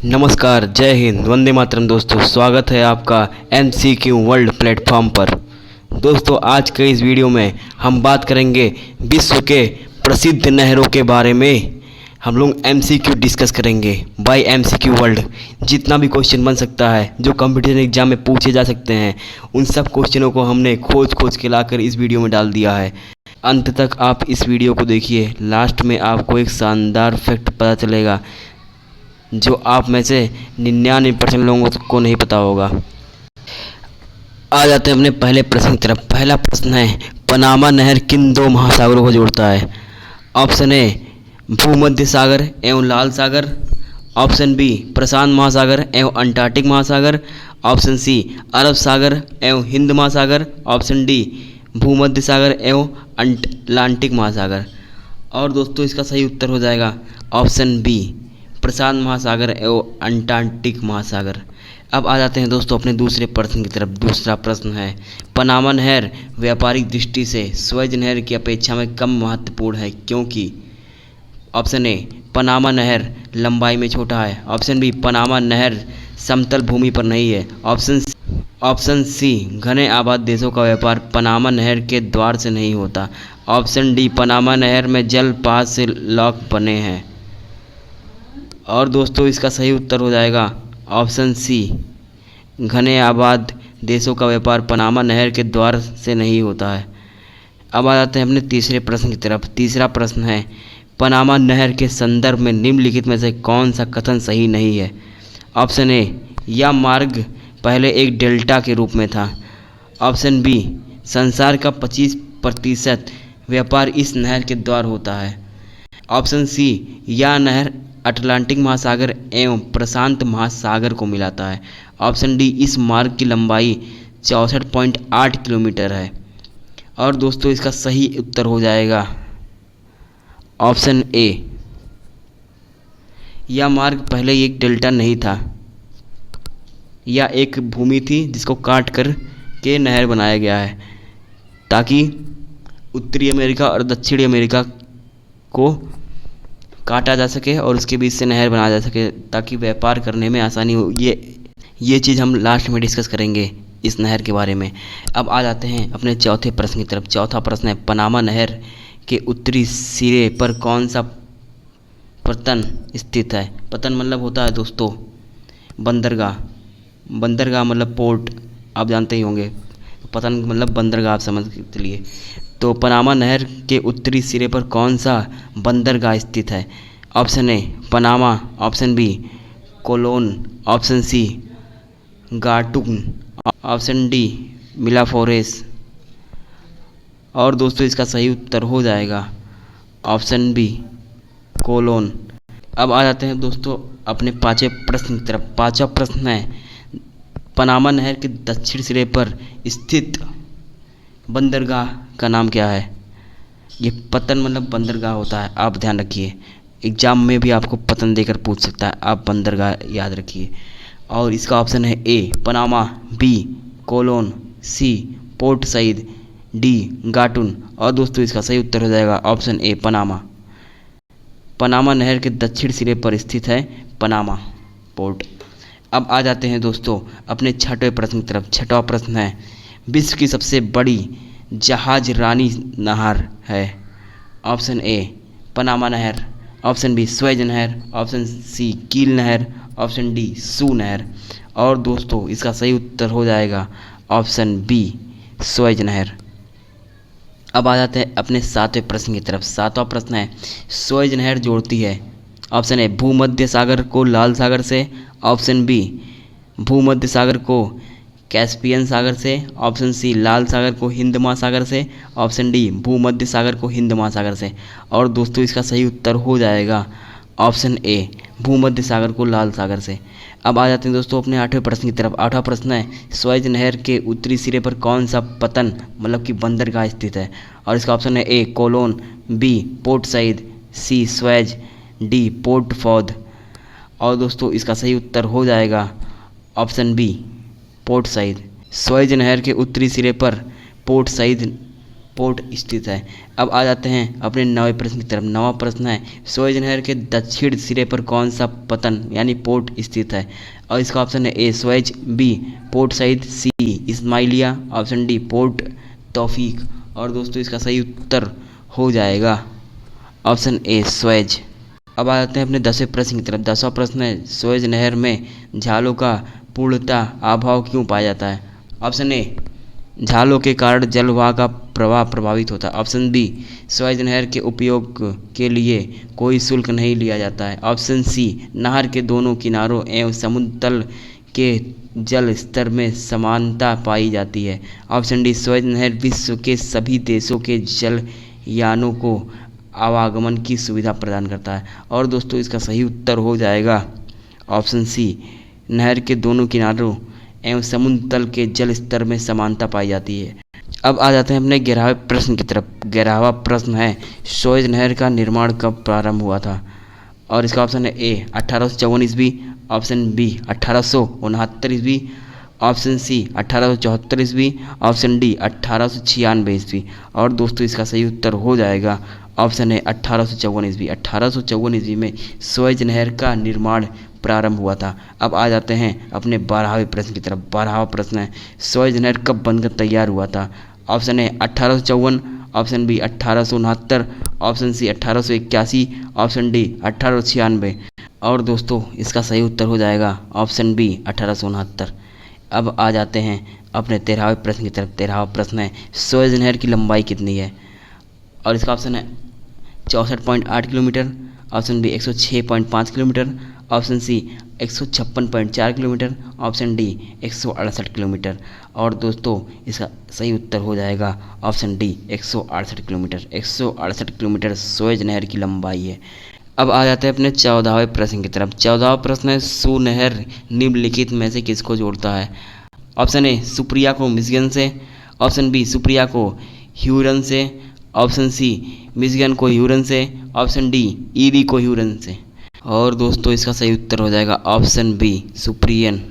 नमस्कार, जय हिंद, वंदे मातरम। दोस्तों, स्वागत है आपका MCQ वर्ल्ड प्लेटफॉर्म पर। दोस्तों, आज के इस वीडियो में हम बात करेंगे विश्व के प्रसिद्ध नहरों के बारे में। हम लोग MCQ डिस्कस करेंगे बाय MCQ वर्ल्ड। जितना भी क्वेश्चन बन सकता है जो कंपटीशन एग्जाम में पूछे जा सकते हैं, उन सब क्वेश्चनों को हमने खोज के लाकर इस वीडियो में डाल दिया है। अंत तक आप इस वीडियो को देखिए। लास्ट में आपको एक शानदार फैक्ट पता चलेगा जो आप में से 99% लोगों को नहीं पता होगा। आ जाते हैं अपने पहले प्रश्न की तरफ। पहला प्रश्न है, पनामा नहर किन दो महासागरों को जोड़ता है? ऑप्शन ए भूमध्य सागर एवं लाल सागर, ऑप्शन बी प्रशांत महासागर एवं अंटार्कटिक महासागर, ऑप्शन सी अरब सागर एवं हिंद महासागर, ऑप्शन डी भूमध्य सागर एवं अटलांटिक महासागर। और दोस्तों, इसका सही उत्तर हो जाएगा ऑप्शन बी प्रशांत महासागर एवं अंटार्कटिक महासागर। अब आ जाते हैं दोस्तों अपने दूसरे प्रश्न की तरफ। दूसरा प्रश्न है, पनामा नहर व्यापारिक दृष्टि से स्वेज नहर की अपेक्षा में कम महत्वपूर्ण है क्योंकि? ऑप्शन ए पनामा नहर लंबाई में छोटा है, ऑप्शन बी पनामा नहर समतल भूमि पर नहीं है, ऑप्शन सी घने आबाद देशों का व्यापार पनामा नहर के द्वार से नहीं होता, ऑप्शन डी पनामा नहर में जल पास से लॉक बने हैं। और दोस्तों, इसका सही उत्तर हो जाएगा ऑप्शन सी घने आबाद देशों का व्यापार पनामा नहर के द्वार से नहीं होता है। अब आ जाते हैं अपने तीसरे प्रश्न की तरफ। तीसरा प्रश्न है, पनामा नहर के संदर्भ में निम्नलिखित में से कौन सा कथन सही नहीं है? ऑप्शन ए यह मार्ग पहले एक डेल्टा के रूप में था, ऑप्शन बी संसार का 25% व्यापार इस नहर के द्वार होता है, ऑप्शन सी यह नहर अटलांटिक महासागर एवं प्रशांत महासागर को मिलाता है, ऑप्शन डी इस मार्ग की लंबाई 64.8 किलोमीटर है। और दोस्तों, इसका सही उत्तर हो जाएगा ऑप्शन ए यह मार्ग पहले एक डेल्टा नहीं था, यह एक भूमि थी जिसको काट कर के नहर बनाया गया है ताकि उत्तरी अमेरिका और दक्षिणी अमेरिका को काटा जा सके और उसके बीच से नहर बनाया जा सके ताकि व्यापार करने में आसानी हो। ये चीज़ हम लास्ट में डिस्कस करेंगे इस नहर के बारे में। अब आ जाते हैं अपने चौथे प्रश्न की तरफ। चौथा प्रश्न है, पनामा नहर के उत्तरी सिरे पर कौन सा पतन स्थित है? पतन मतलब होता है दोस्तों बंदरगाह। बंदरगाह मतलब पोर्ट, आप जानते ही होंगे। पतन मतलब बंदरगाह, आप समझ चलिए। तो पनामा नहर के उत्तरी सिरे पर कौन सा बंदरगाह स्थित है? Option A Panama, option B Colon, option C Gatun, option D Miraflores. और दोस्तों, इसका सही उत्तर हो जाएगा ऑप्शन बी कोलोन। अब आ जाते हैं दोस्तों अपने पांचवें प्रश्न की तरफ। पांचवा प्रश्न है, पनामा नहर के दक्षिण सिरे पर स्थित बंदरगाह का नाम क्या है? ये पतन मतलब बंदरगाह होता है, आप ध्यान रखिए। एग्जाम में भी आपको पतन देकर पूछ सकता है, आप बंदरगाह याद रखिए। और इसका ऑप्शन है ए पनामा, बी कोलोन, सी पोर्ट सईद, डी गाटुन। और दोस्तों, इसका सही उत्तर हो जाएगा ऑप्शन ए पनामा। पनामा नहर के दक्षिण सिरे पर स्थित है पनामा पोर्ट। अब आ जाते हैं दोस्तों अपने छठवें प्रश्न की तरफ। छठवां प्रश्न है, विश्व की सबसे बड़ी जहाज रानी नहर है? ऑप्शन ए पनामा नहर, ऑप्शन बी स्वेज नहर, ऑप्शन सी कील नहर, ऑप्शन डी सू नहर। और दोस्तों, इसका सही उत्तर हो जाएगा ऑप्शन बी स्वेज नहर। अब आ जाते हैं अपने सातवें प्रश्न की तरफ। सातवां प्रश्न है, स्वेज नहर जोड़ती है? ऑप्शन ए भूमध्य सागर को लाल सागर से, ऑप्शन बी भूमध्य सागर को कैस्पियन सागर से, ऑप्शन सी लाल सागर को हिंद महासागर से, ऑप्शन डी भूमध्य सागर को हिंद महासागर से। और दोस्तों, इसका सही उत्तर हो जाएगा ऑप्शन ए भूमध्य सागर को लाल सागर से। अब आ जाते हैं दोस्तों अपने आठवें प्रश्न की तरफ। आठवां प्रश्न है, स्वेज नहर के उत्तरी सिरे पर कौन सा पतन मतलब कि बंदरगाह स्थित है? और इसका ऑप्शन है A Colon, B Port Said, C Suez, D Port Fuad. और दोस्तों, इसका सही उत्तर हो जाएगा option B Port Said. Suez नहर के उत्तरी सिरे पर पोर्ट सईद पोर्ट स्थित है। अब आ जाते हैं अपने नवे प्रश्न की तरफ। नवा प्रश्न है, सुएज नहर के दक्षिण सिरे पर कौन सा पतन यानी पोर्ट स्थित है? और इसका ऑप्शन है ए सुएज, बी पोर्ट सईद, सी इस्माइलिया, ऑप्शन डी पोर्ट तौफीक। और दोस्तों इसका सही उत्तर हो जाएगा ऑप्शन ए सुएज। अब आ जाते हैं अपने 10वें प्रश्न की तरफ। 10वां प्रश्न है, सुएज नहर में झालों का पूर्णतः अभाव क्यों पाया जाता है? ऑप्शन ए झालों के कारण जलवाह का प्रवाह प्रभावित होता है, ऑप्शन बी सुएज नहर के उपयोग के लिए कोई शुल्क नहीं लिया जाता है, ऑप्शन सी नहर के दोनों किनारों एवं समुद्र तल के जल स्तर में समानता पाई जाती है, ऑप्शन डी सुएज नहर विश्व के सभी देशों के जलयानों को आवागमन की सुविधा प्रदान करता है। और दोस्तों इसका सही उत्तर हो जाएगा ऑप्शन सी नहर के दोनों किनारों एवं समुद्र तल के जल स्तर में समानता पाई जाती है। अब आ जाते हैं अपने 11वें प्रश्न की तरफ। 11वां प्रश्न है, सुएज नहर का निर्माण कब प्रारंभ हुआ था? और इसका ऑप्शन है ए 1854 ईस्वी, ऑप्शन बी 1869 ईस्वी, ऑप्शन सी 1874 ईस्वी, ऑप्शन डी 1896 ईस्वी। और दोस्तों इसका सही उत्तर हो जाएगा ऑप्शन है 1854 ईस्वी। 1854 ईस्वी में सुएज नहर का निर्माण प्रारंभ हुआ था। अब आ जाते हैं अपने 12वें प्रश्न की तरफ। 12वां प्रश्न है, सुएज नहर कब बनकर तैयार हुआ था? ऑप्शन है 1854, option B 1869, option C 1881, option D 1896। और दोस्तों इसका सही उत्तर हो जाएगा ऑप्शन बी 1869। अब आ जाते हैं अपने 13वें प्रश्न की तरफ। 13वां प्रश्न है, सुएज नहर की लंबाई कितनी है? और इसका ऑप्शन है 64.8 kilometre, option B 106.5 kilometre, option C 156.4 kilometre, option D 168 kilometre. और दोस्तों इसका सही उत्तर हो जाएगा option D 168 kilometre. 168 kilometre Suez नहर की लंबाई है। अब आ जाते हैं अपने 14वें प्रश्न की तरफ। 14वां प्रश्न है, सू नहर निम्नलिखित में से किसको जोड़ता है? ऑप्शन ए सुप्रिया को मिशिगन से, ऑप्शन बी सुप्रिया को ह्यूरन से, ऑप्शन सी मिशिगन को ह्यूरन से, ऑप्शन डी ईरी को ह्यूरन से। और दोस्तों इसका सही उत्तर हो जाएगा ऑप्शन बी सुप्रियन।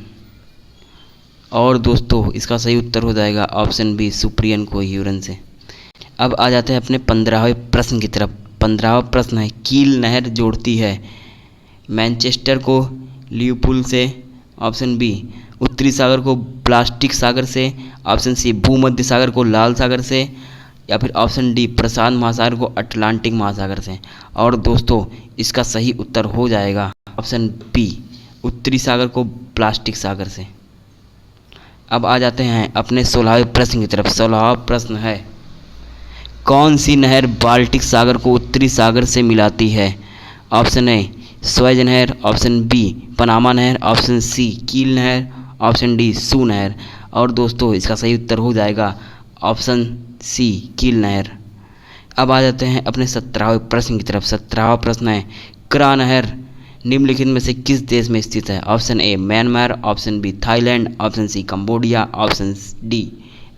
और दोस्तों इसका सही उत्तर हो जाएगा ऑप्शन बी सुप्रियन को ह्यूरन से। अब आ जाते हैं अपने 15वें प्रश्न की तरफ। 15वां प्रश्न है, कील नहर जोड़ती है मैनचेस्टर को लिवरपूल से, ऑप्शन बी उत्तरी सागर को बाल्टिक सागर से, ऑप्शन सी भूमध्य सागर को लाल सागर से, या फिर ऑप्शन डी प्रशांत महासागर को अटलांटिक महासागर से। और दोस्तों इसका सही उत्तर हो जाएगा ऑप्शन बी उत्तरी सागर को बाल्टिक सागर से। अब आ जाते हैं अपने 16वें प्रश्न की तरफ। 16वां प्रश्न है, कौन सी नहर बाल्टिक सागर को उत्तरी सागर से मिलाती है? ऑप्शन ए सुएज नहर, ऑप्शन बी पनामा नहर, ऑप्शन सी कील नहर, ऑप्शन डी सू नहर। और दोस्तों इसका सही उत्तर हो जाएगा ऑप्शन सी कील नहर। अब आ जाते हैं अपने 17वें प्रश्न की तरफ। 17वां प्रश्न है, क्रा नहर निम्नलिखित में से किस देश में स्थित है? Option A Myanmar, option B Thailand, option C Cambodia, option D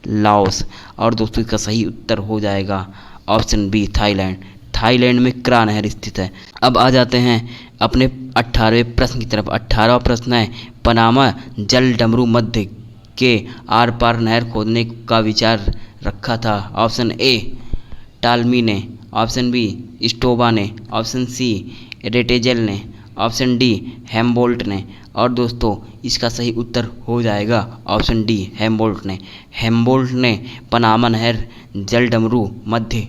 Laos. और दोस्तों इसका सही उत्तर हो जाएगा ऑप्शन बी थाईलैंड। थाईलैंड में क्रा नहर स्थित है। अब आ जाते हैं अपने 18वें प्रश्न की तरफ। 18वां प्रश्न है, पनामा जल डमरू मध्य के आर पार नहर खोदने का विचार रखा था? ऑप्शन ए टालमी ने, ऑप्शन बी स्टोबा ने, ऑप्शन सी रेटेजेल ने, ऑप्शन डी हेम्बोल्ट ने। और दोस्तों इसका सही उत्तर हो जाएगा ऑप्शन डी हेम्बोल्ट ने। हेम्बोल्ट ने पनामा नहर जल डमरू मध्य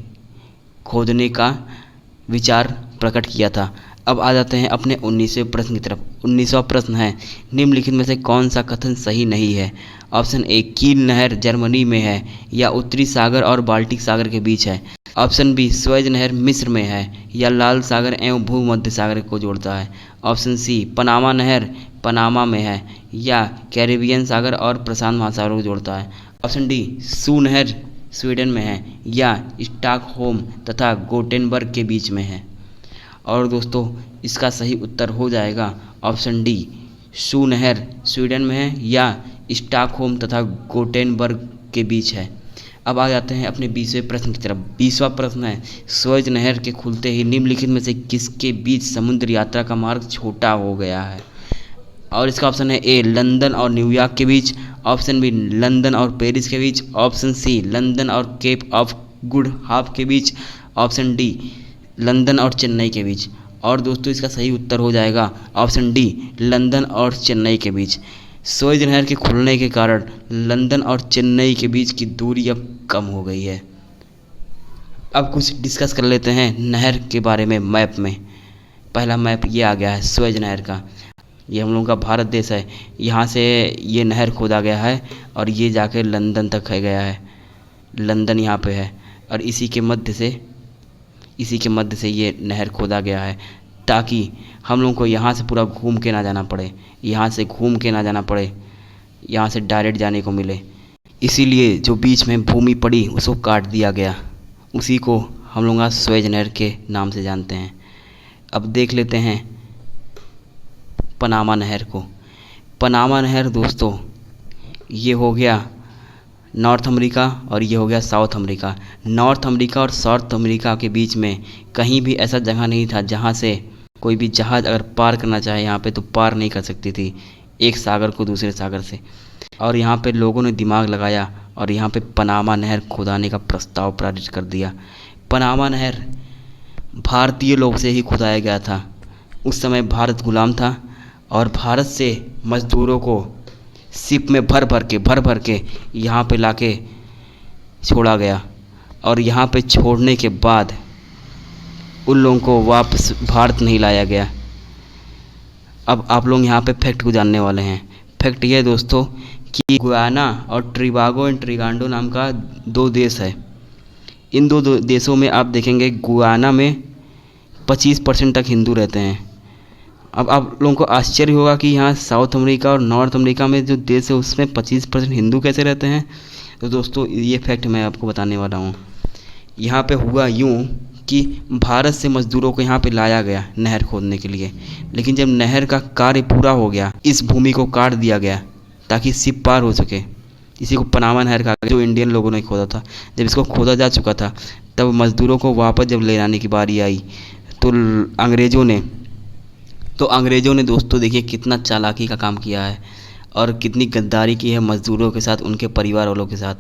खोदने का विचार प्रकट किया था। अब आ जाते हैं अपने 19वें प्रश्न की तरफ। 19वां प्रश्न है, निम्नलिखित में से कौन सा कथन सही नहीं है? ऑप्शन ए कील नहर जर्मनी में है या उत्तरी सागर और बाल्टिक सागर के बीच है, ऑप्शन बी सुएज नहर मिस्र में है या लाल सागर एवं भूमध्य सागर को जोड़ता है, ऑप्शन सी पनामा नहर पनामा में है या कैरिबियन सागर और प्रशांत महासागर को जोड़ता है, ऑप्शन डी सू नहर स्वीडन में है या स्टॉकहोम तथा गोटेनबर्ग के बीच में है। और दोस्तों इसका सही उत्तर हो जाएगा ऑप्शन डी सू नहर स्वीडन में है या स्टॉकहोम तथा गोटेनबर्ग के बीच है। अब आ जाते हैं अपने 20वें प्रश्न की तरफ। 20वां प्रश्न है, सुएज नहर के खुलते ही निम्नलिखित में से किसके बीच समुद्र यात्रा का मार्ग छोटा हो गया है? और इसका ऑप्शन है ए लंदन और न्यूयॉर्क के बीच, ऑप्शन बी लंदन और पेरिस के बीच, ऑप्शन सी लंदन और केप ऑफ गुड हाफ के बीच, ऑप्शन डी लंदन और चेन्नई के बीच। और दोस्तों इसका सही उत्तर हो जाएगा ऑप्शन डी लंदन और चेन्नई के बीच। सुएज नहर के खुलने के कारण लंदन और चेन्नई के बीच की दूरी अब कम हो गई है। अब कुछ डिस्कस कर लेते हैं नहर के बारे में मैप में। पहला मैप ये आ गया है सुएज नहर का। ये हम लोगों का भारत देश है, यहाँ से ये नहर खोदा गया है और ये जाके लंदन तक है गया है। लंदन यहाँ पे है और इसी के मध्य से ये नहर खोदा गया है ताकि हम लोगों को यहाँ से पूरा घूम के ना जाना पड़े, यहाँ से डायरेक्ट जाने को मिले। इसीलिए जो बीच में भूमि पड़ी उसको काट दिया गया, उसी को हम लोग सुएज नहर के नाम से जानते हैं। अब देख लेते हैं पनामा नहर को। पनामा नहर दोस्तों ये हो गया नॉर्थ अमेरिका और ये हो गया साउथ अमेरिका। नॉर्थ अमेरिका और साउथ अमेरिका के बीच में कहीं भी ऐसा जगह नहीं था जहाँ से कोई भी जहाज़ अगर पार करना चाहे यहाँ पे तो पार नहीं कर सकती थी एक सागर को दूसरे सागर से। और यहाँ पे लोगों ने दिमाग लगाया और यहाँ पे पनामा नहर खुदाने का प्रस्ताव पारित कर दिया। पनामा नहर भारतीय लोग से ही खुदाया गया था। उस समय भारत गुलाम था और भारत से मज़दूरों को शिप में भर भर के यहाँ पे लाके छोड़ा गया और यहाँ पे छोड़ने के बाद उन लोगों को वापस भारत नहीं लाया गया। अब आप लोग यहाँ पे फैक्ट को जानने वाले हैं। फैक्ट ये है दोस्तों कि गुयाना और ट्रिबागो एंड ट्रिगांडो नाम का दो देश है। इन दो देशों में आप देखेंगे गुयाना में 25% तक हिंदू रहते हैं। अब आप लोगों को आश्चर्य होगा कि यहाँ साउथ अमेरिका और नॉर्थ अमेरिका में जो देश है उसमें 25% हिंदू कैसे रहते हैं। तो दोस्तों ये फैक्ट मैं आपको बताने वाला हूँ। यहाँ पे हुआ यूँ कि भारत से मज़दूरों को यहाँ पे लाया गया नहर खोदने के लिए, लेकिन जब नहर का कार्य पूरा हो गया इस भूमि को काट दिया गया ताकि शिप पार हो सके। इसी को पनामा नहर का जो इंडियन लोगों ने खोदा था, जब इसको खोदा जा चुका था तब मज़दूरों को वापस जब ले आने की बारी आई तो अंग्रेज़ों ने दोस्तों देखिए कितना चालाकी का काम किया है और कितनी गद्दारी की है मज़दूरों के साथ, उनके परिवार वालों के साथ।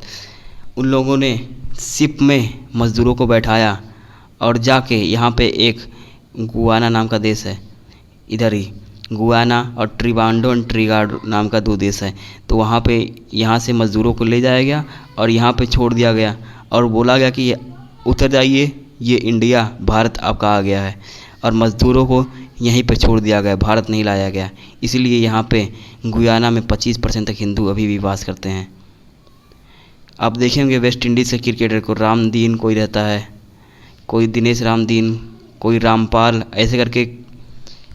उन लोगों ने शिप में मज़दूरों को बैठाया और जाके यहाँ पे एक गुयाना नाम का देश है, इधर ही गुयाना और ट्रिबांडो एंड ट्रिगाडो नाम का दो देश है, तो वहाँ पे यहाँ से मज़दूरों को ले जाया गया और यहाँ पे छोड़ दिया गया और बोला गया कि उतर जाइए, ये इंडिया भारत आपका आ गया है। और मज़दूरों को यहीं पे छोड़ दिया गया, भारत नहीं लाया गया। इसीलिए यहाँ पे गुयाना में 25% तक हिंदू अभी भी वास करते हैं। आप देखेंगे वेस्ट इंडीज़ के क्रिकेटर को रामदीन कोई रहता है, कोई दिनेश रामदीन, कोई रामपाल, ऐसे करके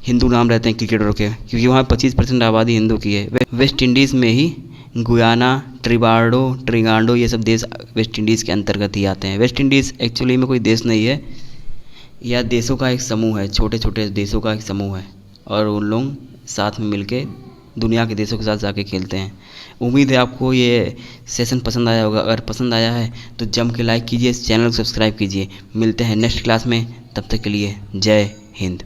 हिंदू नाम रहते हैं क्रिकेटरों के, क्योंकि वहाँ 25% आबादी हिंदू की है। वेस्ट इंडीज़ में ही गुयाना, ट्रिगांडो ये सब देश वेस्ट इंडीज़ के अंतर्गत ही आते हैं। वेस्ट इंडीज़ एक्चुअली में कोई देश नहीं है, यह देशों का एक समूह है, छोटे छोटे देशों का एक समूह है और उन लोग साथ में मिलके दुनिया के देशों के साथ जाके खेलते हैं। उम्मीद है आपको ये सेशन पसंद आया होगा। अगर पसंद आया है तो जम के लाइक कीजिए, इस चैनल को सब्सक्राइब कीजिए। मिलते हैं नेक्स्ट क्लास में, तब तक के लिए जय हिंद।